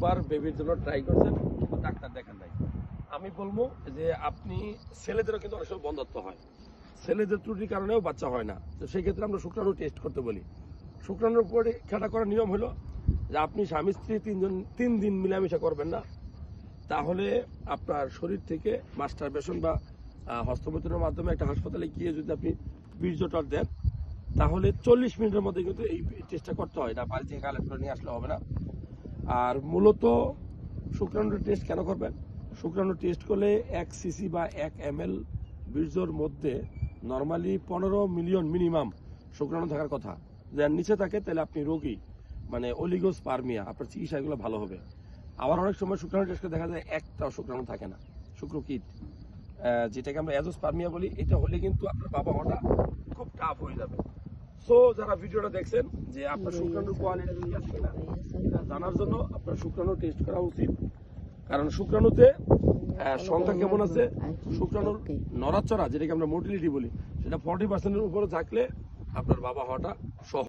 বার বেবির জন্য ট্রাই করছেন কিন্তু ডাক্তার দেখেন নাই, আমি বলবো যে আপনি ছেলেদেরও কিন্তু অনেক সময় বন্ধ্যত্ব হয়, ছেলেদের ত্রুটির কারণেও বাচ্চা হয় না। তো সেই ক্ষেত্রে আমরা শুক্রাণু টেস্ট করতে বলি। শুক্রাণুর পরীক্ষাটা করার নিয়ম হলো যে আপনি স্বামী স্ত্রী 3 দিন মিলামিশা করবেন না, তাহলে আপনার শরীর থেকে মাস্টারবেশন বা হস্তমৈথুনের মাধ্যমে একটা হাসপাতালে গিয়ে যদি আপনি বীর্যটা দেন, তাহলে 40 মিনিটের মধ্যে কিন্তু এই টেস্টটা করতে হয়, এটা বাড়ি থেকে কালেক্ট করে নিয়ে আসলে হবে না। আর মূলত শুক্রাণুর টেস্ট কেন করবেন? শুক্রাণু টেস্ট করলে 1 সিসি বা 1 ml বীর্যর মধ্যে নর্মালি 15 মিলিয়ন মিনিমাম শুক্রাণু থাকার কথা। যদি এর নিচে থাকে তাহলে আপনি রোগী, মানে অলিগোস্পার্মিয়া, আপনার চিকিৎসাগুলো ভালো হবে। আবার অনেক সময় শুক্রাণু টেস্ট করে দেখা যায় একটাও শুক্রাণু থাকে না, শুক্রকীট, যেটাকে আমরা অ্যাজোস্পার্মিয়া বলি। এটা হলে কিন্তু আপনার বাবা হওয়াটা খুব টাফ হয়ে যাবে। সো যারা ভিডিওটা দেখছেন যে আপনার শুক্রাণুর কোয়ালিটি ঠিক আছে কিনা এটা জানার জন্য আপনার শুক্রাণু টেস্ট করা উচিত। কারণ শুক্রাণুতে সংখ্যা কেমন আছে, শুক্রাণুর নড়াচড়া যেটাকে আমরা মোটিলিটি বলি, সেটা 40%-এর উপরে থাকলে আপনার বাবা হওয়াটা সহজ।